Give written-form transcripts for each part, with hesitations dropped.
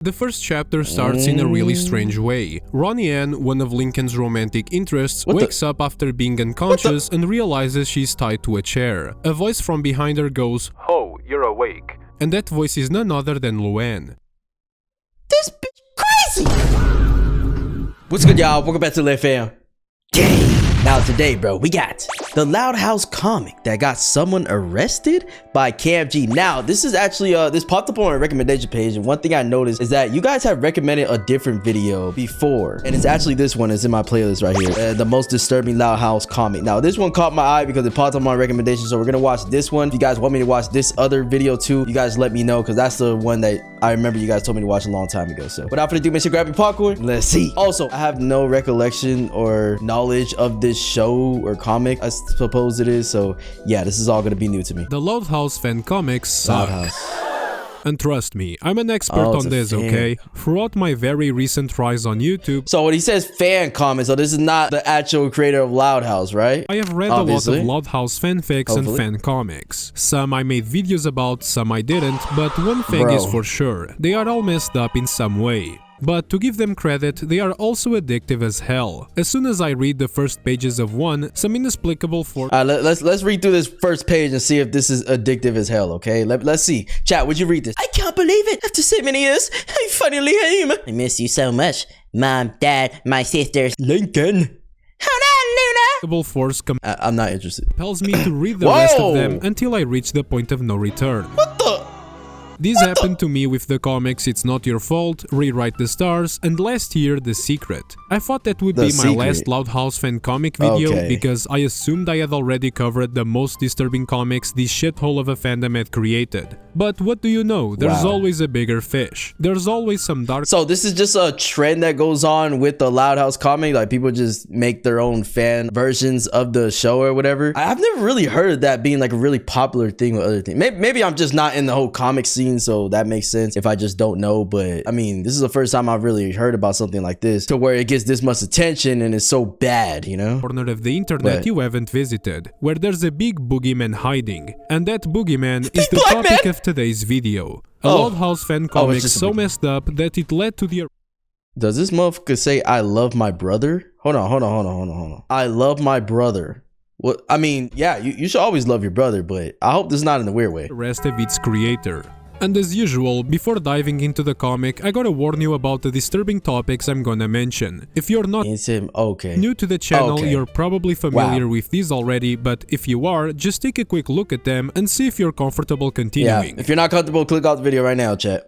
The first chapter starts in a really strange way. Ronnie Ann, one of Lincoln's romantic interests, wakes up after being unconscious and realizes she's tied to a chair. A voice from behind her goes, "Oh, you're awake." And that voice is none other than Luann. This bitch crazy! What's good, y'all? Welcome back to RICHLEV fam. Now today, bro, we got the Loud House comic that got someone arrested by Cam G. Now, this is actually, this popped up on our recommendation page, and one thing I noticed is that you guys have recommended a different video before, and it's actually this one. It's in my playlist right here, the most disturbing Loud House comic. Now, this one caught my eye because it popped up on my recommendation, so we're gonna watch this one. If you guys want me to watch this other video too, you guys let me know, because that's the one that I remember you guys told me to watch a long time ago. So without further ado, make sure you grab your popcorn. Let's see. Also, I have no recollection or knowledge of this show or comic, I suppose it is. So yeah, this is all gonna be new to me. The Loud House fan comics suck. And trust me, I'm an expert on this, okay? Throughout my very recent rise on YouTube... So when he says fan comics, so this is not the actual creator of Loud House, right? I have read a lot of Loud House fanfics and fan comics. Some I made videos about, some I didn't, but one thing is for sure, they are all messed up in some way. But to give them credit, they are also addictive as hell. As soon as I read the first pages of one, some inexplicable force... let's read through this first page and see if this is addictive as hell, okay? Let's see. Chat, would you read this? I can't believe it. After so many years, I finally am. I miss you so much. Mom, Dad, my sisters. Lincoln. Hold on, Luna. Force I'm not interested. Compels me to read the rest of them until I reach the point of no return. What the? This happened to me with the comics It's Not Your Fault, Rewrite the Stars, and last year The Secret. I thought that would be my last Loud House fan comic video because I assumed I had already covered the most disturbing comics this shithole of a fandom had created. But what do you know, there's always a bigger fish. There's always some dark... So this is just a trend that goes on with the Loud House comic, like people just make their own fan versions of the show or whatever. I've never really heard of that being like a really popular thing with other things. Maybe I'm just not in the whole comic scene, so that makes sense if I just don't know. But I mean, this is the first time I've really heard about something like this to where it gets this much attention and it's so bad, you know? Corner of the internet you haven't visited, where there's a big boogeyman hiding, and that boogeyman is the topic of today's video. A Loud House fan comic so messed up that it led to the... Does this motherfucker say I love my brother? Hold on. I love my brother. Well, I mean, yeah, you should always love your brother, but I hope this is not in a weird way. The rest of its creator. And as usual, before diving into the comic, I gotta warn you about the disturbing topics I'm gonna mention. If you're not new to the channel, you're probably familiar with these already, but if you are, just take a quick look at them and see if you're comfortable continuing. Yeah, if you're not comfortable, click off the video right now, chat.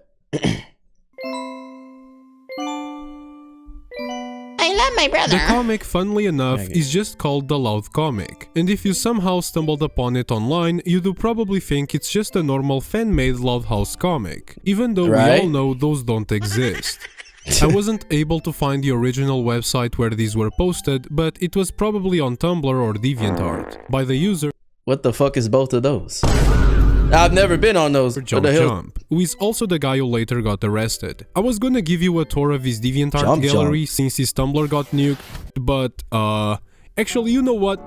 My brother. The comic, funnily enough, is just called The Loud Comic, and if you somehow stumbled upon it online, you do probably think it's just a normal fan-made Loud House comic, even though we all know those don't exist. I wasn't able to find the original website where these were posted, but it was probably on Tumblr or DeviantArt, by the user... What the fuck is both of those? I've never been on those. Jump, who is also the guy who later got arrested. I was gonna give you a tour of his DeviantArt gallery since his Tumblr got nuked, but actually, you know what?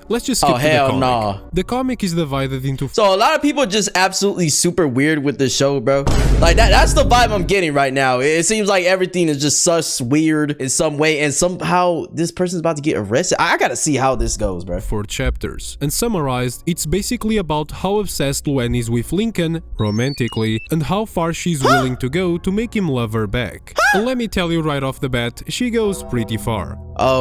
Let's just skip to the comic. The comic is divided into... So a lot of people just absolutely super weird with the show, bro. Like that's the vibe I'm getting right now. It seems like everything is just sus weird in some way, and somehow this person's about to get arrested. I gotta see how this goes, bro. 4 chapters. And summarized, it's basically about how obsessed Luann is with Lincoln, romantically, and how far she's willing to go to make him love her back. And let me tell you right off the bat, she goes pretty far.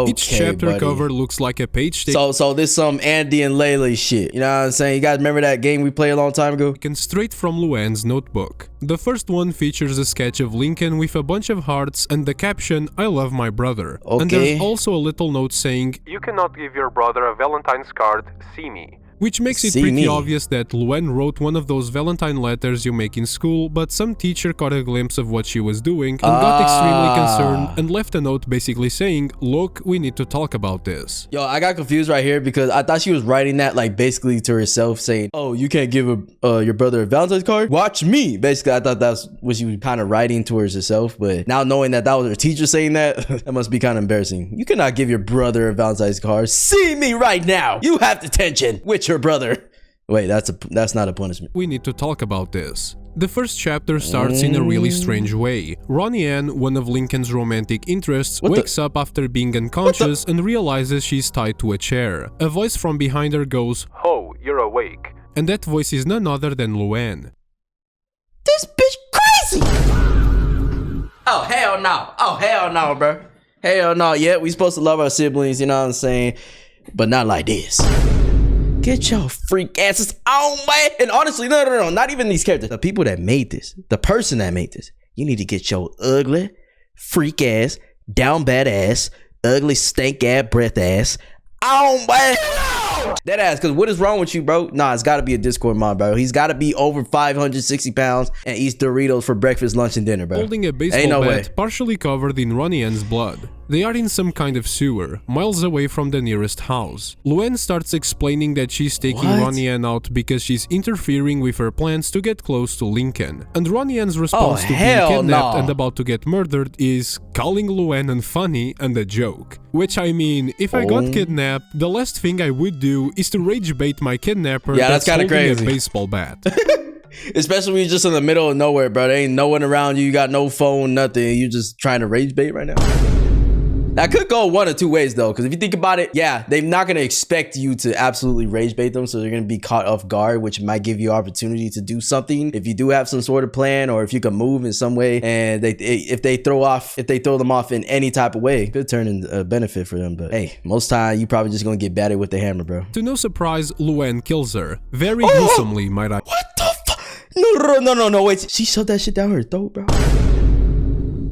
Each chapter cover looks like a page taken... So this some Andy and Layla shit. You know what I'm saying? You guys remember that game we played a long time ago? Taken straight from Luann's notebook. The first one features a sketch of Lincoln with a bunch of hearts and the caption, "I love my brother." And there's also a little note saying, "You cannot give your brother a Valentine's card, see me." Which makes it pretty obvious that Luann wrote one of those Valentine letters you make in school, but some teacher caught a glimpse of what she was doing and got extremely concerned and left a note basically saying, "Look, we need to talk about this." Yo, I got confused right here because I thought she was writing that like basically to herself saying, "Oh, you can't give your brother a Valentine's card? Watch me." Basically, I thought that's what she was kind of writing towards herself, but now knowing that that was her teacher saying that, that must be kind of embarrassing. You cannot give your brother a Valentine's card. See me right now. You have detention. Which her brother. Wait, that's not a punishment. We need to talk about this. The first chapter starts in a really strange way. Ronnie Ann, one of Lincoln's romantic interests, wakes up after being unconscious and realizes she's tied to a chair. A voice from behind her goes, "Oh, you're awake." And that voice is none other than Luann. This bitch crazy! Oh, hell no. Oh, hell no, bro. Hell no. Yeah, we supposed to love our siblings, you know what I'm saying? But not like this. Get your freak asses on, man. And honestly, no, not even these characters. The people that made this, the person that made this, you need to get your ugly, freak ass, down bad ass, ugly, stank ass, breath ass on, man. That ass, because what is wrong with you, bro? Nah, it's got to be a Discord mod, bro. He's got to be over 560 pounds and eats Doritos for breakfast, lunch, and dinner, bro. Holding a baseball bat partially covered in Ronnie Ann's blood. They are in some kind of sewer, miles away from the nearest house. Luann starts explaining that she's taking Ronnie Ann out because she's interfering with her plans to get close to Lincoln. And Ronnie Ann's response to being kidnapped and about to get murdered is calling Luann unfunny and a joke. Which, I mean, if I got kidnapped, the last thing I would do is to rage bait my kidnapper that's holding a baseball bat. Especially when you're just in the middle of nowhere, bro. There ain't no one around you. You got no phone, nothing. You just trying to rage bait right now. That could go one or two ways, though, because if you think about it, yeah, they're not going to expect you to absolutely rage bait them, so they're going to be caught off guard, which might give you opportunity to do something if you do have some sort of plan, or if you can move in some way. And if they throw them off in any type of way, it could turn into a benefit for them. But hey, most time you probably just going to get batted with the hammer, bro. To no surprise, Luann kills her very gruesomely, might I? What the fuck? No, wait, she shoved that shit down her throat, bro.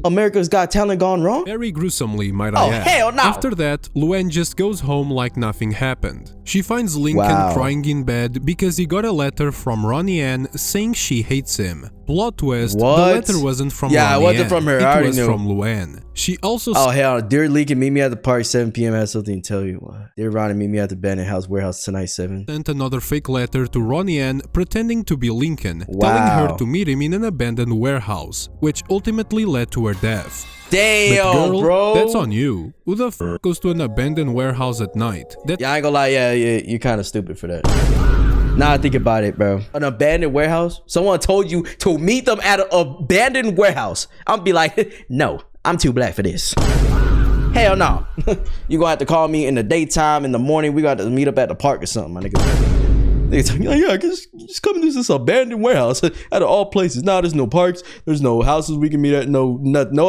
America's Got Talent gone wrong? Very gruesomely, might I add. Hell no! After that, Luann just goes home like nothing happened. She finds Lincoln crying in bed because he got a letter from Ronnie Ann saying she hates him. Plot twist, the letter wasn't from Ronnie Ann. It wasn't from her. It was from Luann. She also... Oh, hell. Dear Lincoln, meet me at the park 7 p.m. I have something to tell you. What? Dear Ronnie, meet me at the abandoned house warehouse tonight 7. Sent another fake letter to Ronnie Ann pretending to be Lincoln, telling her to meet him in an abandoned warehouse, which ultimately led to her death. Damn, but girl, bro. That's on you. Who the f goes to an abandoned warehouse at night? Yeah, I ain't gonna lie. Yeah, you're kind of stupid for that. Now I think about it, bro. An abandoned warehouse? Someone told you to meet them at an abandoned warehouse. I'll be like, no, I'm too black for this. Hell no. You gonna have to call me in the daytime, in the morning. We got to meet up at the park or something, my nigga. They tell me, like, yeah, just come to this abandoned warehouse out of all places. Now there's no parks, there's no houses we can meet at, no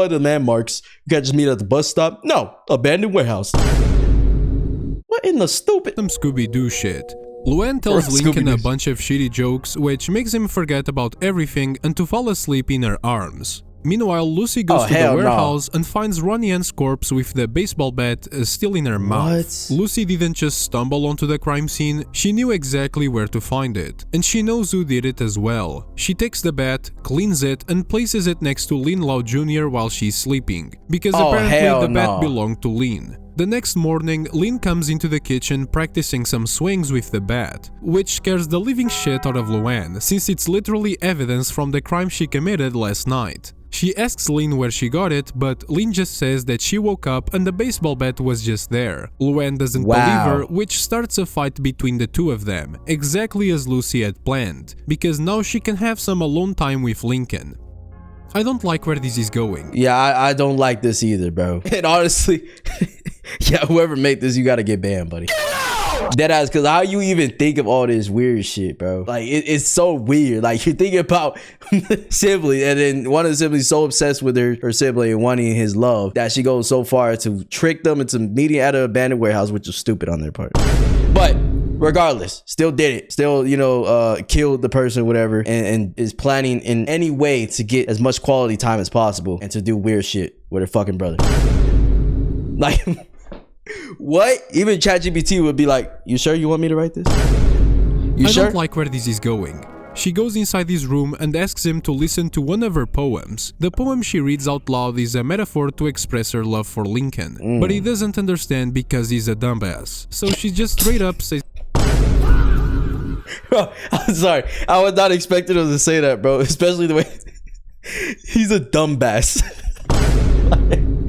other landmarks. You can't just meet at the bus stop. No, abandoned warehouse. What in the stupid? Some Scooby-Doo shit. Luann tells Lincoln a bunch of shitty jokes, which makes him forget about everything and to fall asleep in her arms. Meanwhile, Lucy goes to the warehouse and finds Ronnie Ann's corpse with the baseball bat still in her mouth. Lucy didn't just stumble onto the crime scene, she knew exactly where to find it. And she knows who did it as well. She takes the bat, cleans it, and places it next to Lynn Lau Jr. while she's sleeping. Because apparently the bat belonged to Lynn. The next morning, Lynn comes into the kitchen practicing some swings with the bat, which scares the living shit out of Luann, since it's literally evidence from the crime she committed last night. She asks Lynn where she got it, but Lynn just says that she woke up and the baseball bat was just there. Luann doesn't believe her, which starts a fight between the two of them, exactly as Lucy had planned, because now she can have some alone time with Lincoln. I don't like where this is going. Yeah, I don't like this either, bro. And honestly, yeah, whoever made this, you gotta get banned, buddy. Deadass, because how you even think of all this weird shit, bro? Like, it's so weird. Like, you're thinking about sibling, and then one of the siblings so obsessed with her sibling and wanting his love that she goes so far to trick them into meeting at an abandoned warehouse, which is stupid on their part. But regardless, still did it. Still, you know, killed the person, whatever, and is planning in any way to get as much quality time as possible and to do weird shit with her fucking brother. Like... What? Even ChatGPT would be like, you sure you want me to write this? I don't like where this is going. She goes inside his room and asks him to listen to one of her poems. The poem she reads out loud is a metaphor to express her love for Lincoln. But he doesn't understand because he's a dumbass. So she just straight up says... Bro, I'm sorry. I was not expecting him to say that, bro. Especially the way... He's a dumbass.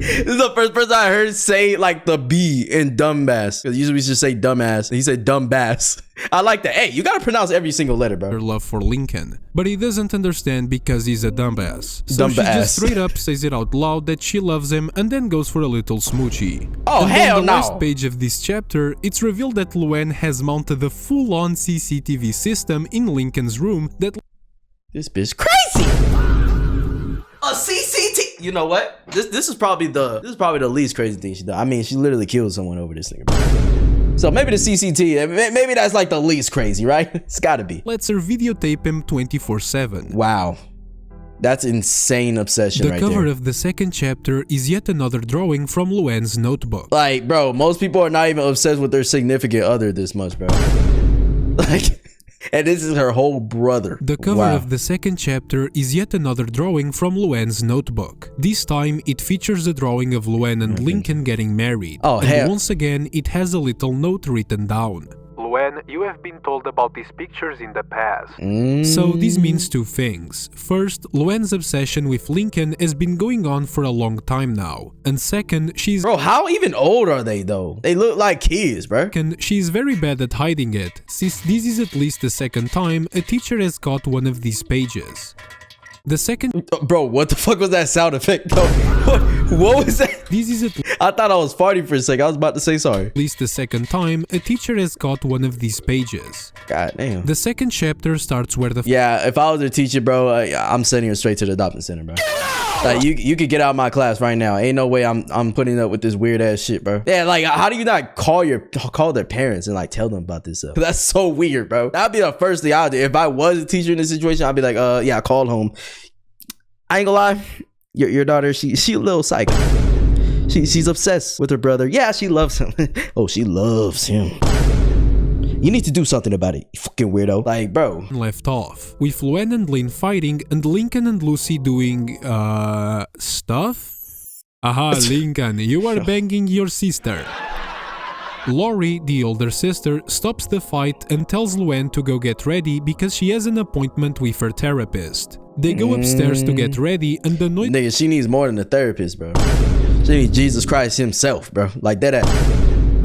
This is the first person I heard say like the B in dumbass. Because usually we just say dumbass. He said dumbass. I like that. Hey, you gotta pronounce every single letter, bro. Her love for Lincoln, but he doesn't understand because he's a dumbass. So she just straight up says it out loud that she loves him and then goes for a little smoochie. Oh, and hell on the no! last page of this chapter, it's revealed that Luann has mounted a full-on CCTV system in Lincoln's room that... This bitch crazy! A CCTV. You know what? This is probably the least crazy thing she done. I mean, she literally killed someone over this nigga, bro. So maybe the CCTV, maybe that's like the least crazy, right? It's gotta be. lets her videotape him 24/7. Wow. That's insane obsession right there. The cover of the second chapter is yet another drawing from Luann's notebook. Like, bro, most people are not even obsessed with their significant other this much, bro. Like... And this is her whole brother. The cover of the second chapter is yet another drawing from Luann's notebook. This time, it features a drawing of Luann and Lincoln getting married. Oh, and once again, it has a little note written down. Luann, you have been told about these pictures in the past. So this means two things. First, Luann's obsession with Lincoln has been going on for a long time now. And second, she's... Bro, how even old are they though? They look like kids, bro. She's very bad at hiding it, since this is at least the second time a teacher has caught one of these pages. The second... Bro, what the fuck was that sound effect though? What was that? This is at I thought I was farting for a second. I was about to say sorry. least the second time a teacher has caught one of these pages. God damn. The second chapter starts where the... Yeah, if I was a teacher, bro, I'm sending her straight to the adoption center, bro. Like, you could get out of my class right now. Ain't no way I'm putting up with this weird ass shit, bro. Yeah, like, how do you not call their parents and like tell them about this stuff? That's so weird, bro. That'd be the first thing I would do. If I was a teacher in this situation, I'd be like, yeah, I called home. I ain't gonna lie, your daughter, she a little psycho. She's obsessed with her brother. Yeah, she loves him. Oh, she loves him. You need to do something about it, you fucking weirdo. Like, bro. Left off, with Luann and Lynn fighting and Lincoln and Lucy doing, stuff? Aha, Lincoln, you are banging your sister. Lori, the older sister, stops the fight and tells Luann to go get ready because she has an appointment with her therapist. They go upstairs to get ready and the noise... Nigga, she needs more than a therapist, bro. She needs Jesus Christ himself, bro. Like that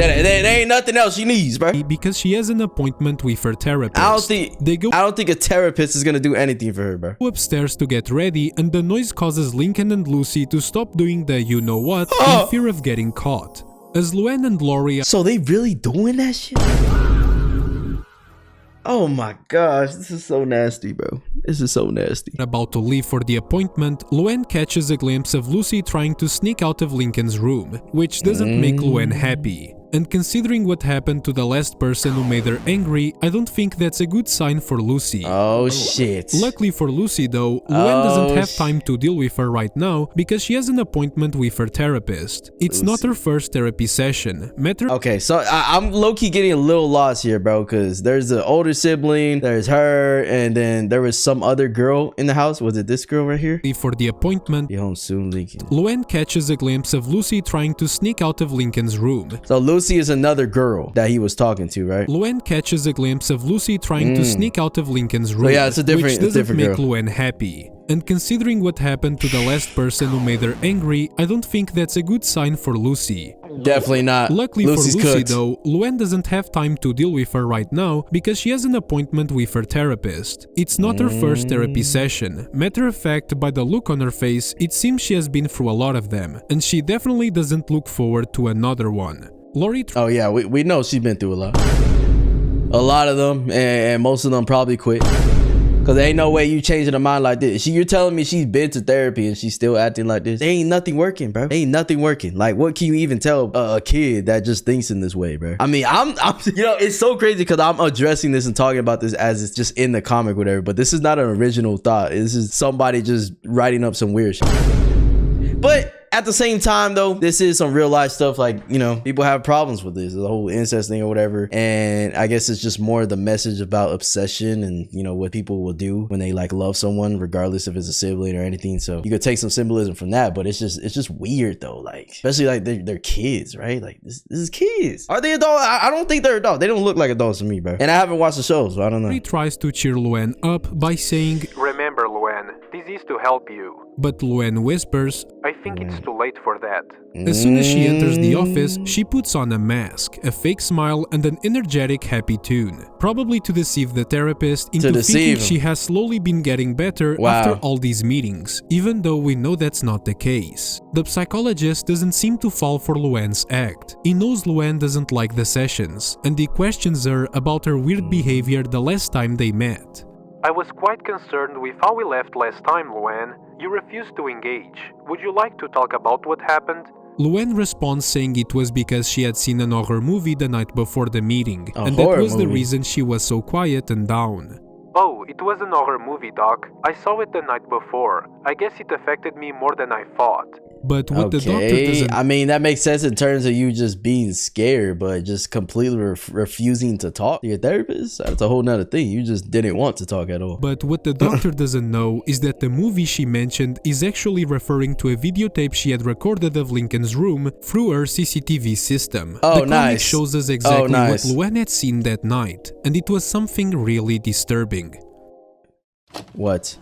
ain't nothing else she needs, bro. Because she has an appointment with her therapist. I don't think a therapist is gonna do anything for her, bro. Go upstairs to get ready and the noise causes Lincoln and Lucy to stop doing the you know what in fear of getting caught. As Luann and Lori... So they really doing that shit? Oh my gosh, this is so nasty, bro. This is so nasty. About to leave for the appointment, Luann catches a glimpse of Lucy trying to sneak out of Lincoln's room, which doesn't make Luann happy. And considering what happened to the last person who made her angry, I don't think that's a good sign for Lucy. Oh shit. Luckily for Lucy though, Luann doesn't have time to deal with her right now because she has an appointment with her therapist. It's not her first therapy session. Okay, so I'm low-key getting a little lost here, bro, because there's the older sibling, there's her, and then there was some other girl in the house. Was it this girl right here? For the appointment, be home soon, Lincoln. Luann catches a glimpse of Lucy trying to sneak out of Lincoln's room. So Lucy is another girl that he was talking to, right? Luann catches a glimpse of Lucy trying to sneak out of Lincoln's room, so yeah, it's a different, which doesn't make girl. Luann happy. And considering what happened to the last person who made her angry, I don't think that's a good sign for Lucy. Definitely not. Luckily Lucy's for Lucy cooked. though, Luann doesn't have time to deal with her right now because she has an appointment with her therapist. It's not her first therapy session. Matter of fact, by the look on her face, it seems she has been through a lot of them, and she definitely doesn't look forward to another one. Lori... Oh yeah, we know she's been through a lot. A lot of them, and most of them probably quit. Cause there ain't no way you changing her mind like this. You're telling me she's been to therapy and she's still acting like this. There ain't nothing working, bro. There ain't nothing working. Like, what can you even tell a kid that just thinks in this way, bro? I mean, I'm you know, it's so crazy because I'm addressing this and talking about this as it's just in the comic, whatever. But this is not an original thought. This is somebody just writing up some weird shit. But at the same time, though, this is some real life stuff. Like, you know, people have problems with this, the whole incest thing or whatever. And I guess it's just more the message about obsession and, you know, what people will do when they like love someone, regardless if it's a sibling or anything. So you could take some symbolism from that, but it's just weird though. Like, especially like they're kids, right? Like this is kids. Are they adults? I don't think they're adults. They don't look like adults to me, bro. And I haven't watched the show, so I don't know. He tries to cheer Luann up by saying, Remember, Luann, this pleased to help you. But Luen whispers, I think it's too late for that. As soon as she enters the office, she puts on a mask, a fake smile, and an energetic, happy tune. Probably to deceive the therapist into thinking she has slowly been getting better after all these meetings, even though we know that's not the case. The psychologist doesn't seem to fall for Luen's act. He knows Luen doesn't like the sessions, and he questions her about her weird behavior the last time they met. I was quite concerned with how we left last time, Luen. You refused to engage. Would you like to talk about what happened? Luen responds saying it was because she had seen an horror movie the night before the meeting, and that was the reason she was so quiet and down. Oh, it was an horror movie, Doc. I saw it the night before. I guess it affected me more than I thought. But what the doctor doesn't... I mean, that makes sense in terms of you just being scared, but just completely refusing to talk to your therapist? That's a whole nother thing. You just didn't want to talk at all. But what the doctor doesn't know is that the movie she mentioned is actually referring to a videotape she had recorded of Lincoln's room through her CCTV system. Oh, the comic shows us exactly what Luen had seen that night, and it was something really disturbing. What?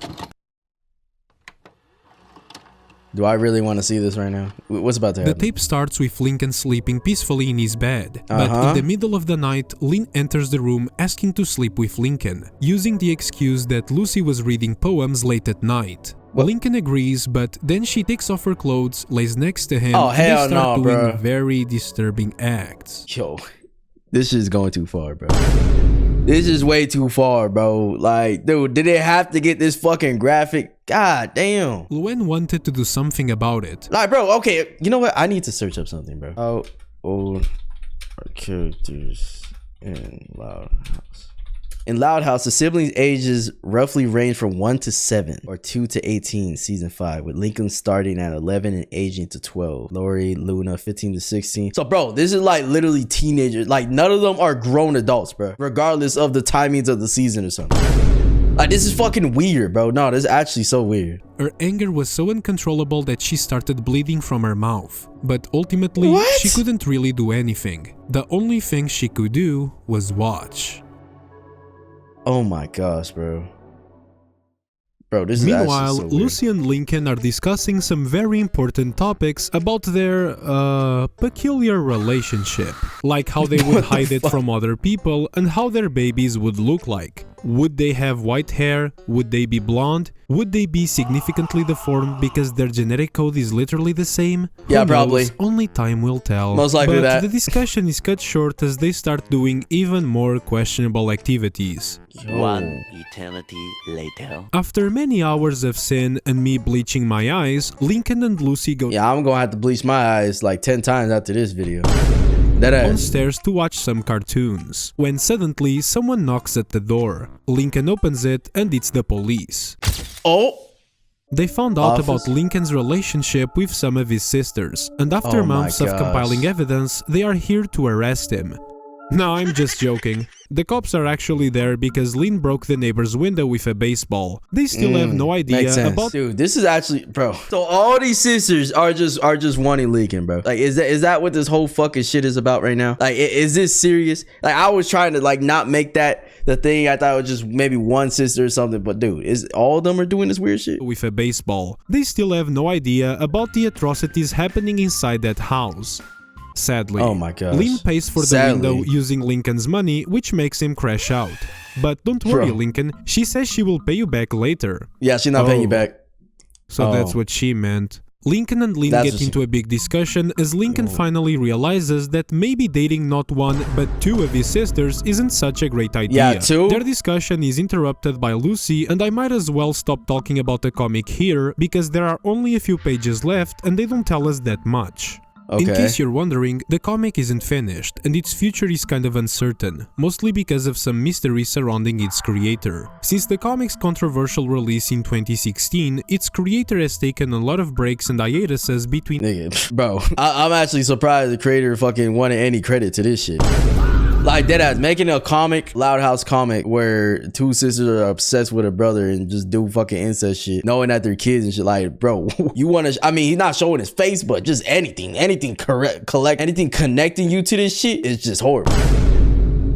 Do I really want to see this right now? What's about to happen? The tape starts with Lincoln sleeping peacefully in his bed, but in the middle of the night, Lynn enters the room asking to sleep with Lincoln, using the excuse that Lucy was reading poems late at night. Lincoln agrees, but then she takes off her clothes, lays next to him, and they start doing very disturbing acts. Yo, this is going too far, bro. This is way too far, bro. Like, dude, did it have to get this fucking graphic? God damn. Luen wanted to do something about it. Like, bro, okay, you know what? I need to search up something, bro. How old are characters in Loud House? In Loud House, the siblings' ages roughly range from 1 to 7 or 2 to 18, season 5, with Lincoln starting at 11 and aging to 12. Lori, Luna, 15 to 16. So, bro, this is like literally teenagers. Like, none of them are grown adults, bro, regardless of the timings of the season or something. Like, this is fucking weird, bro. No, this is actually so weird. Her anger was so uncontrollable that she started bleeding from her mouth. But ultimately, she couldn't really do anything. The only thing she could do was watch. Oh my gosh, bro. Bro, this is Meanwhile, so weird. Lucy and Lincoln are discussing some very important topics about their, peculiar relationship. Like how they would hide it from other people and how their babies would look like. Would they have white hair? Would they be blonde? Would they be significantly deformed because their genetic code is literally the same? Yeah, probably. Only time will tell. Most likely but the discussion is cut short as they start doing even more questionable activities. One eternity later. After many hours of sin and me bleaching my eyes, Lincoln and Lucy go I'm gonna have to bleach my eyes like 10 times after this video. downstairs to watch some cartoons, when suddenly someone knocks at the door. Lincoln opens it and it's the police. They found out about Lincoln's relationship with some of his sisters, and after months of compiling evidence, they are here to arrest him. No, I'm just joking. The cops are actually there because Lynn broke the neighbor's window with a baseball. They still have no idea about... Dude, this is actually... Bro. So all these sisters are just wanting Lincoln, bro. Like, is that what this whole fucking shit is about right now? Like, is this serious? Like, I was trying to, like, not make that the thing. I thought it was just maybe one sister or something. But, dude, is all of them are doing this weird shit? With a baseball. They still have no idea about the atrocities happening inside that house. Sadly, Lynn pays for the window using Lincoln's money, which makes him crash out. But don't worry, Lincoln, she says she will pay you back later. Yeah, she's not paying you back. So that's what she meant. Lincoln and Lynn get into a big discussion as Lincoln finally realizes that maybe dating not one but two of his sisters isn't such a great idea. Yeah, two? Their discussion is interrupted by Lucy, and I might as well stop talking about the comic here because there are only a few pages left and they don't tell us that much. In case you're wondering, the comic isn't finished, and its future is kind of uncertain, mostly because of some mystery surrounding its creator. Since the comic's controversial release in 2016, its creator has taken a lot of breaks and hiatuses between... Bro, I'm actually surprised the creator fucking wanted any credit to this shit. Like, deadass, making a comic, Loud House comic, where two sisters are obsessed with a brother and just do fucking incest shit, knowing that they're kids and shit. Like, bro, you want to, I mean, he's not showing his face, but just anything connecting you to this shit is just horrible.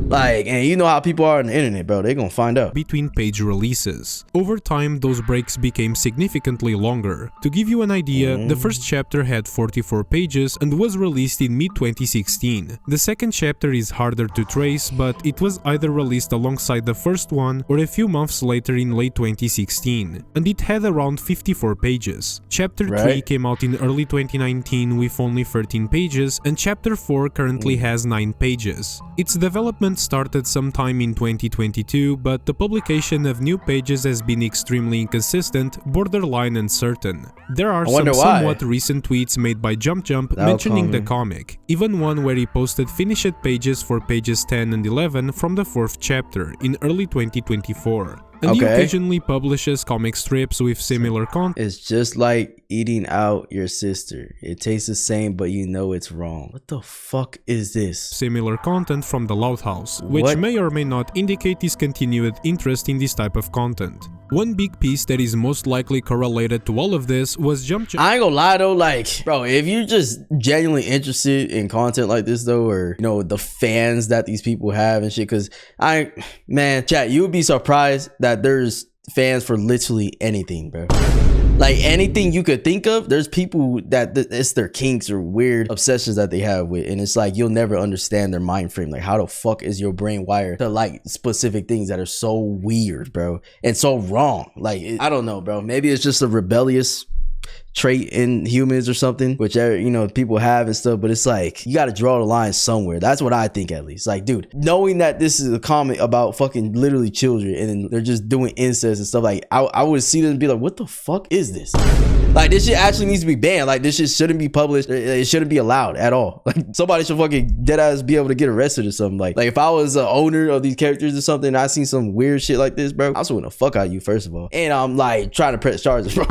Like, and you know how people are on the internet, bro. They gonna find out. Between page releases. Over time, those breaks became significantly longer. To give you an idea, the first chapter had 44 pages and was released in mid-2016. The second chapter is harder to trace, but it was either released alongside the first one or a few months later in late 2016, and it had around 54 pages. Chapter 3 came out in early 2019 with only 13 pages, and Chapter 4 currently has 9 pages. Its development started sometime in 2022, but the publication of new pages has been extremely inconsistent, borderline uncertain. There are some somewhat recent tweets made by Jump mentioning the comic, even one where he posted finished pages for pages 10 and 11 from the 4th chapter in early 2024. And he occasionally publishes comic strips with similar content. It's just like eating out your sister. It tastes the same, but you know it's wrong. What the fuck is this? Similar content from the Loud House, which may or may not indicate his continued interest in this type of content. One big piece that is most likely correlated to all of this was Jump. I ain't gonna lie though, like, bro, if you're just genuinely interested in content like this though, or, you know, the fans that these people have and shit, cause man, chat, you would be surprised that there's fans for literally anything, bro. Like anything you could think of, there's people that it's their kinks or weird obsessions that they have with, and it's like you'll never understand their mind frame. Like, how the fuck is your brain wired to like specific things that are so weird, bro, and so wrong? Like, I don't know, bro. Maybe it's just a rebellious trait in humans or something, which, you know, people have and stuff, but it's like you got to draw the line somewhere. That's what I think, at least. Like, dude, knowing that this is a comic about fucking literally children and they're just doing incest and stuff, like I would see them and be like, what the fuck is this? Like, this shit actually needs to be banned. Like, this shit shouldn't be published. It shouldn't be allowed at all. Like, somebody should fucking dead ass be able to get arrested or something. Like if I was an owner of these characters or something and I seen some weird shit like this, bro, I was suing the fuck out of you, first of all, and I'm like trying to press charges, bro.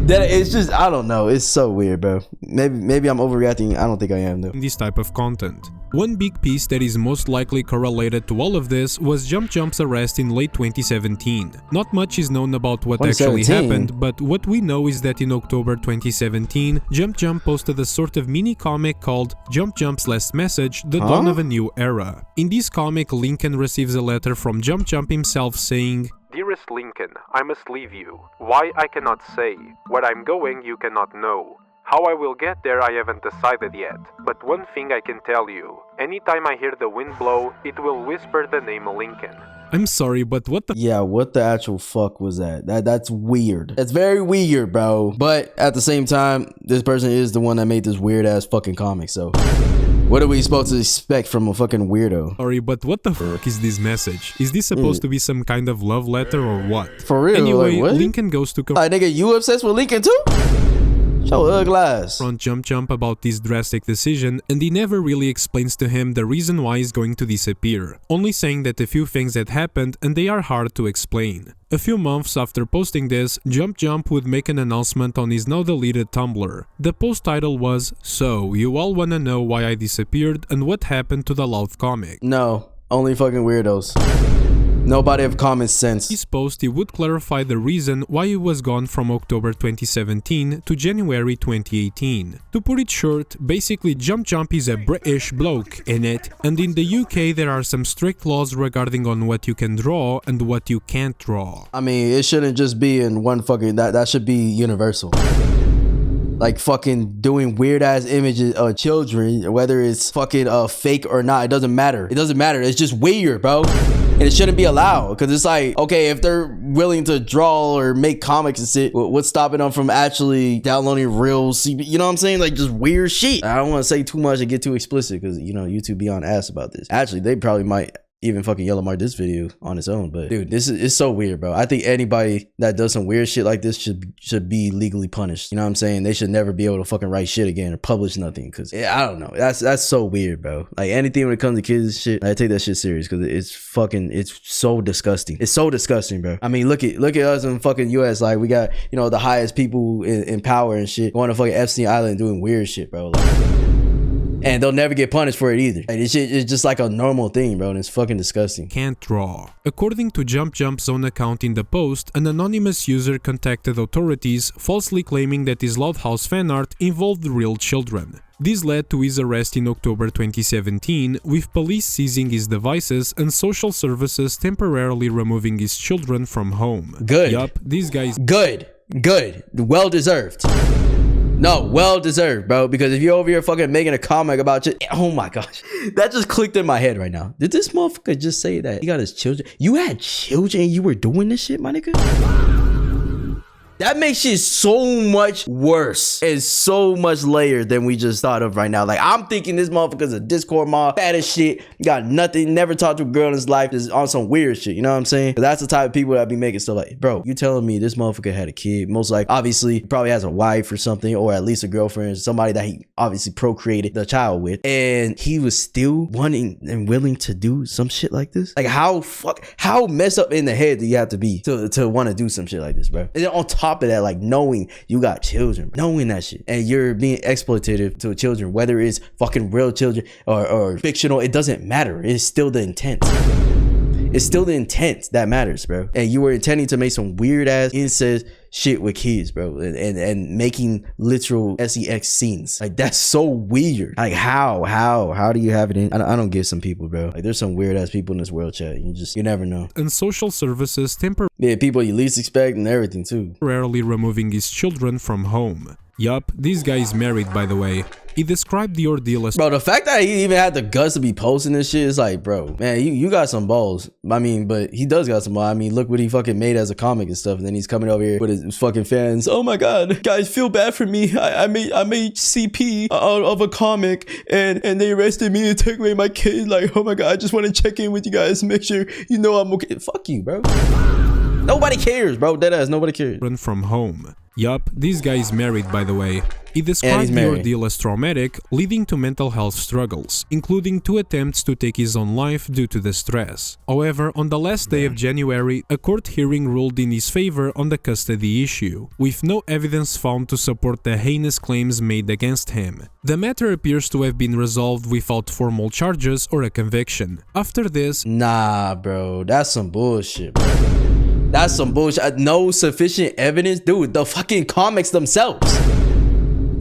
That it's just, I don't know, it's so weird, bro. Maybe I'm overreacting. I don't think I am though. This type of content. One big piece that is most likely correlated to all of this was Jump's arrest in late 2017. Not much is known about what actually happened, but what we know is that in October 2017, Jump posted a sort of mini comic called Jump's Last Message, The Dawn of a New Era. In this comic, Lincoln receives a letter from Jump himself saying, "Dearest Lincoln, I must leave you. Why, I cannot say. Where I'm going, you cannot know. How I will get there, I haven't decided yet. But one thing I can tell you. Anytime I hear the wind blow, it will whisper the name Lincoln." I'm sorry, but what the— Yeah, what the actual fuck was that? That's weird. That's very weird, bro. But at the same time, this person is the one that made this weird ass fucking comic, so what are we supposed to expect from a fucking weirdo? Sorry, but what the fuck is this message? Is this supposed to be some kind of love letter or what? For real? Anyway, like, what? Lincoln goes to nigga, you obsessed with Lincoln too? Show ugly ass. Front Jump about this drastic decision, and he never really explains to him the reason why he's going to disappear, only saying that a few things had happened and they are hard to explain. A few months after posting this, Jump would make an announcement on his now deleted Tumblr. The post title was, "So, you all wanna know why I disappeared and what happened to the Loud comic?" No, only fucking weirdos. Nobody have common sense. In this post, he would clarify the reason why he was gone from October 2017 to January 2018. To put it short, basically Jump is a British bloke in it, and in the UK there are some strict laws regarding on what you can draw and what you can't draw. I mean, it shouldn't just be in one fucking, that should be universal. Like fucking doing weird ass images of children, whether it's fucking fake or not, it doesn't matter. It doesn't matter. It's just weird, bro. And it shouldn't be allowed, because it's like, okay, if they're willing to draw or make comics and shit, what's stopping them from actually downloading real CB? You know what I'm saying? Like, just weird shit. I don't want to say too much and get too explicit, because, you know, YouTube be on ass about this. Actually, they probably might even fucking yellow mark this video on its own, but dude, it's so weird, bro. I think anybody that does some weird shit like this should be legally punished. You know what I'm saying? They should never be able to fucking write shit again or publish nothing, because I don't know. That's so weird, bro. Like, anything when it comes to kids and shit, I take that shit serious, because it's so disgusting. It's so disgusting, bro. I mean, look at us in fucking US. Like, we got, you know, the highest people in power and shit going to fucking Epstein Island doing weird shit, bro. Like, and they'll never get punished for it either. Like, this shit is just like a normal thing, bro, and it's fucking disgusting. Can't draw. According to Jump's own account in the post, an anonymous user contacted authorities, falsely claiming that his Loud House fan art involved real children. This led to his arrest in October 2017, with police seizing his devices and social services temporarily removing his children from home. Good. Yup, these guys. Good. Well deserved. No, well deserved, bro. Because if you're over here fucking making a comic about you, oh my gosh, that just clicked in my head right now. Did this motherfucker just say that he got his children? You had children and you were doing this shit, my nigga? That makes shit so much worse and so much layered than we just thought of right now. Like, I'm thinking this motherfucker's a Discord mob, bad as shit, got nothing, never talked to a girl in his life, is on some weird shit, you know what I'm saying? But that's the type of people that be making stuff like, bro, you telling me this motherfucker had a kid, most like, obviously, he probably has a wife or something, or at least a girlfriend, somebody that he obviously procreated the child with, and he was still wanting and willing to do some shit like this? Like, how messed up in the head do you have to be to want to do some shit like this, bro? And then on top of that, like, knowing you got children, knowing that shit, and you're being exploitative to children, whether it's fucking real children or fictional, it doesn't matter. It's still the intent. It's still the intent that matters, bro. And you were intending to make some weird ass incest shit with kids, bro, and making literal sex scenes. Like, that's so weird. Like, how do you have it in? I don't get some people, bro. Like, there's some weird ass people in this world, chat. You never know. And social services people you least expect and everything too. Temporarily removing his children from home. Yup, this guy is married, by the way. He described the ordeal as— Bro, the fact that he even had the guts to be posting this shit is like, bro, man, you got some balls. I mean, but he does got some balls. I mean, look what he fucking made as a comic and stuff. And then he's coming over here with his fucking fans. Oh my God, guys, feel bad for me. I made CP out of a comic and they arrested me and took away my kid. Like, oh my God, I just want to check in with you guys, make sure you know I'm okay. Fuck you, bro. Nobody cares, bro. Deadass, nobody cares. From home. Yup, this guy is married, by the way. He described the ordeal as traumatic, leading to mental health struggles, including 2 attempts to take his own life due to the stress. However, on the last day of January, a court hearing ruled in his favor on the custody issue, with no evidence found to support the heinous claims made against him. The matter appears to have been resolved without formal charges or a conviction. After this— Nah, bro, that's some bullshit, bro. That's some bullshit. No sufficient evidence? Dude, the fucking comics themselves.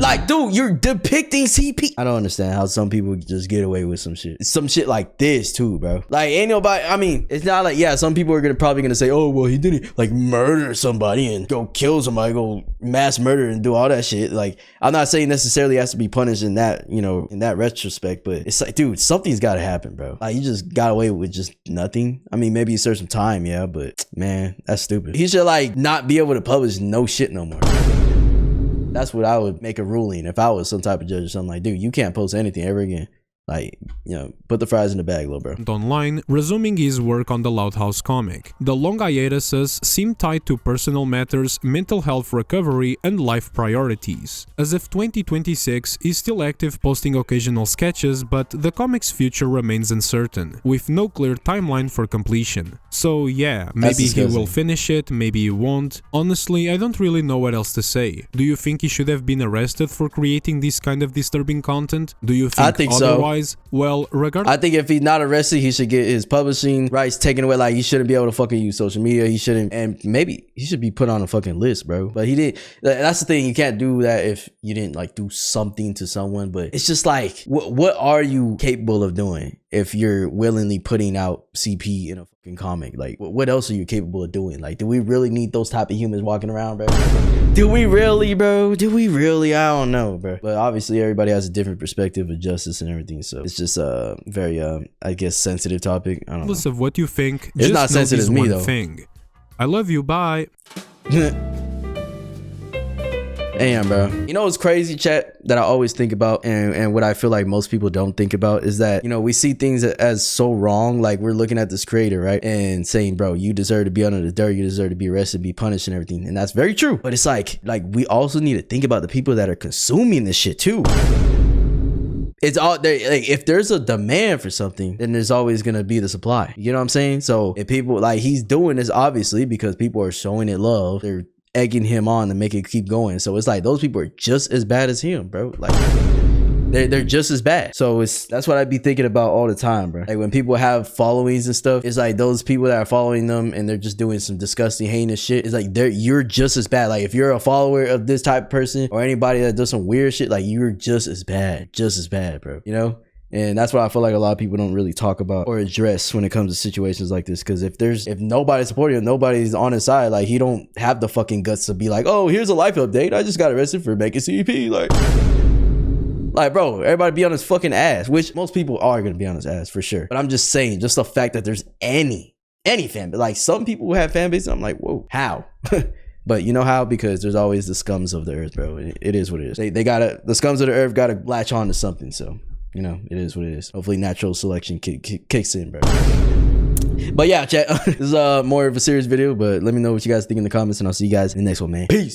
Like, dude, you're depicting CP. I don't understand how some people just get away with some shit. Some shit like this too, bro. Like, ain't nobody, I mean, it's not like, yeah, some people are probably gonna say, oh, well, he didn't like murder somebody and go kill somebody, go mass murder and do all that shit. Like, I'm not saying necessarily has to be punished in that, you know, in that retrospect, but it's like, dude, something's gotta happen, bro. Like, you just got away with just nothing. I mean, maybe you served some time, yeah, but man, that's stupid. He should like not be able to publish no shit no more. That's what I would make a ruling if I was some type of judge or something. Like, dude, you can't post anything ever again. Like, you know, put the fries in the bag, little bro. Online, resuming his work on the Loud House comic. The long hiatuses seem tied to personal matters, mental health recovery, and life priorities. As of 2026, he's still active, posting occasional sketches, but the comic's future remains uncertain, with no clear timeline for completion. So yeah, maybe he will finish it, maybe he won't. Honestly, I don't really know what else to say. Do you think he should have been arrested for creating this kind of disturbing content? Do you think otherwise? Well, regardless, I think if he's not arrested, he should get his publishing rights taken away. Like, he shouldn't be able to fucking use social media. He shouldn't, and maybe he should be put on a fucking list, bro. But he didn't. That's the thing. You can't do that if you didn't like do something to someone. But it's just like, what are you capable of doing if you're willingly putting out CP in a fucking comic? Like, what else are you capable of doing? Like, do we really need those type of humans walking around, bro? Do we really, bro? Do we really? I don't know, bro. But obviously, everybody has a different perspective of justice and everything. So it's just a very, I guess, sensitive topic. I don't know. Regardless of what you think, it's just not sensitive to me, though. Thing. I love you. Bye. Damn, bro. You know what's crazy, chat, that I always think about, and what I feel like most people don't think about is that, you know, we see things as so wrong. Like, we're looking at this creator, right, and saying, bro, you deserve to be under the dirt, you deserve to be arrested, be punished and everything. And that's very true. But it's like we also need to think about the people that are consuming this shit too. It's all there. Like, if there's a demand for something, then there's always gonna be the supply. You know what I'm saying? So if people, like, he's doing this obviously because people are showing it love. They're egging him on to make it keep going. So it's like those people are just as bad as him, bro. Like, they're just as bad. So that's what I be thinking about all the time, bro. Like when people have followings and stuff, it's like those people that are following them and they're just doing some disgusting, heinous shit. It's like you're just as bad. Like if you're a follower of this type of person or anybody that does some weird shit, like you're just as bad, bro. You know? And that's what I feel like a lot of people don't really talk about or address when it comes to situations like this. Because if nobody's supporting him, nobody's on his side, like he don't have the fucking guts to be like, oh, here's a life update. I just got arrested for making CP. Like, bro, everybody be on his fucking ass, which most people are gonna be on his ass for sure. But I'm just saying, just the fact that there's any fan base, like some people who have fan bases, I'm like, whoa, how? But you know how? Because there's always the scums of the earth, bro. It is what it is. The scums of the earth gotta latch on to something. So, you know, it is what it is. Hopefully natural selection kicks in, bro. But yeah, chat, this is more of a serious video, but let me know what you guys think in the comments and I'll see you guys in the next one, man. Peace.